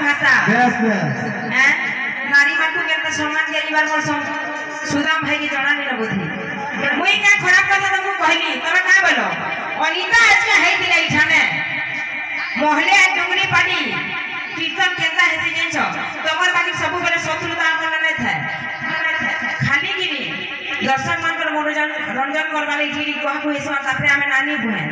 भाषा हैं नारी मानू के तो सम्मान देली बार मोर सुदाम भाई के जना नहीं बुद्धि मुई का खराब कथा तुमको कहली तमे का बोलो अनीता आज के है दिलाई ठाने मोहले डुंगरी पानी कीर्तन केता हेसी जेंचो तमर बाकी सब बेले शत्रुता आंदोलन नहीं था खाली गिरी दर्शक मान कर मनोरंजन रंजन करबा ले गिरी कह को हेसवा तापरे हमें नानी बुहे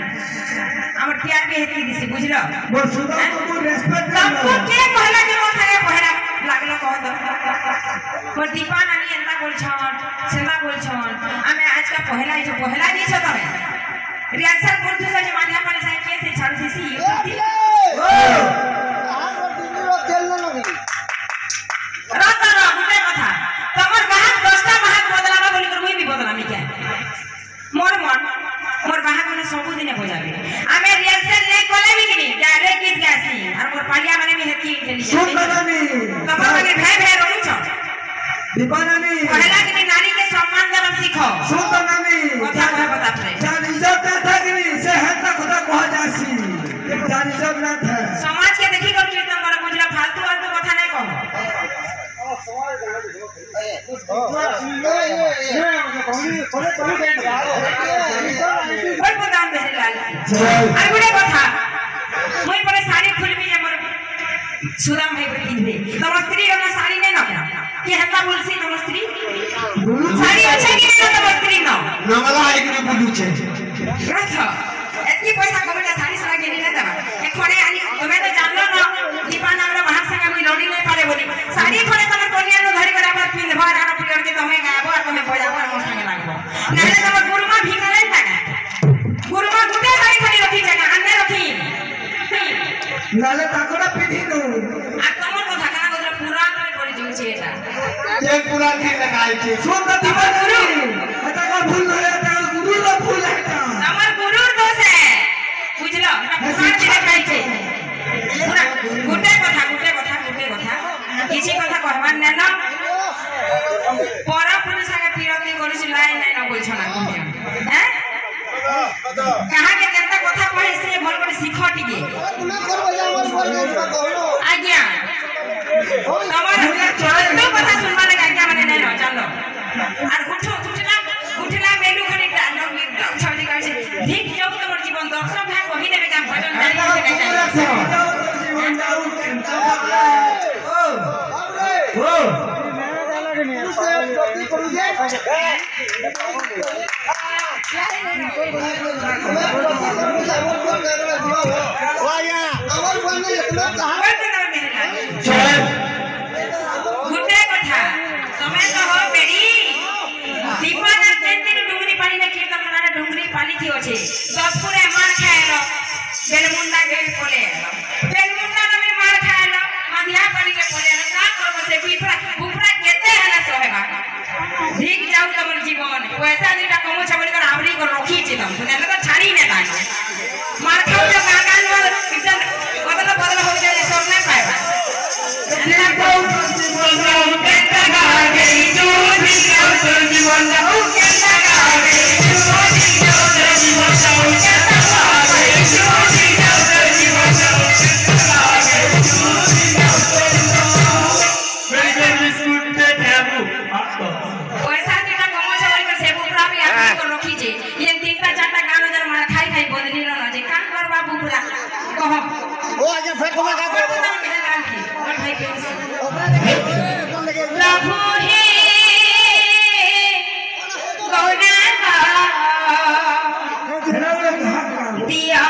हमर प्यार के हेती दिसी बुझलो बोल सुदा को रेस्पेक्ट तुमको के कहला के मोर संगे पहरा लागलो कह दो पर दीपा नानी एंता बोल छन सेना बोल छन हमें आज का पहला जो पहला नहीं छ तमे रिएक्शन कर दू से मानिया पर से के से छाड़ दिसी सबुदिन बजाबे आमे रिहर्सल ले कोले भी किनी डायरेक्ट गीत गासी और मोर पालिया माने में हेती इंटेलिजेंट सुंदरानी तमर माने भाई भाई रोनी छ दीपानानी कहला कि नारी के सम्मान देना सीखो सुंदरानी कथा कह बता रे जान इज्जत था कि से हटा खुदा कह जासी जान इज्जत ना था समाज के देखी कर कीर्तन कर बुझला फालतू फालतू कथा नहीं कहो আর বড় কথা মই পরে শাড়ি খুলবি যে মোর সুদাম ভাই পিনবে তোমার স্ত্রী ওনা শাড়ি নাই না কি হেতা বলছি তোমার স্ত্রী শাড়ি আছে কি না তোমার স্ত্রী না নমলা আইগুরি বুলুছে রাখো এতকি পয়সা কমলে শাড়ি সারা গেলি না দেবা এখনে আনি তুমি তো জানলো না দীপান আমরা বাহার সঙ্গে আমি লড়ি নাই পারে বলি শাড়ি খনে তুমি কনিয়া নো ধরি করে আবার পিনব আর আর পিরিয়ড কে তুমি গাবো আর তুমি বজাবো আর মোর সঙ্গে লাগবো নালে তোমার গুরুমা ভিখারে না गुरुमा गुटे सारी खड़ी रखी जगह अन्य रखी नाले ताकोड़ा पिधी नु आ कमर कथा का गोदरा पूरा करे पड़ी जोचे एटा के पूरा ठीक लगाई छे सुंदर दीपा गुरु एटा का भूल होय एटा गुरु लो भूल एटा हमर गुरु दोष है बुझलो एटा पूरा ठीक लगाई छे पूरा गुटे कथा किछि कथा कहबान नै न परा पुलिस के पिरती करिस लाई नै न बोल छना हैं कहा के केता कथा कहे से भल कर सीख टिके आज्ञा तमर तो कथा सुनबा लगे आज्ञा माने नै न चलो और उठला मेलू खनी डालो छवि कहै ठीक जाऊ तमर जीवन दर्शन भाग कहि देबे का भजन ओ गुटे कथा समय तो हो बेड़ी दीपाना तेन डुंगरी पानी ने कीर्तन करना डुंगरी पानी थी ओछे दसपुरे मार खाएलो बेलमुंडा गेट कोले बेलमुंडा में मार खाएलो मधिया पानी के कोले का करबो से बुपरा केते हला सोहेबा ठीक जाऊ तमर जीवन पैसा दिटा कमो छबली कर आवरी कर रखी छी तुम ने तो छाड़ी ने ताई मार खाओ जो काकान वाला किचन बदल हो जाए सब नहीं पाएगा जीवन जाऊ केता गागे जो जीवन जाऊ केता गागे जो जीवन जाऊ केता गागे जो जीवन जाऊ केता गागे वेरी वेरी स्कूल पे टेबू पैसा दिटा कमो छबली कर से बुपरा भी आवरी कर रखी छी ये तीनटा चारटा गानो जर मार खाई बदली न जे काम कर बाबू पूरा कहो ओ आगे फेर को का कर प्रभु हे गौना दिया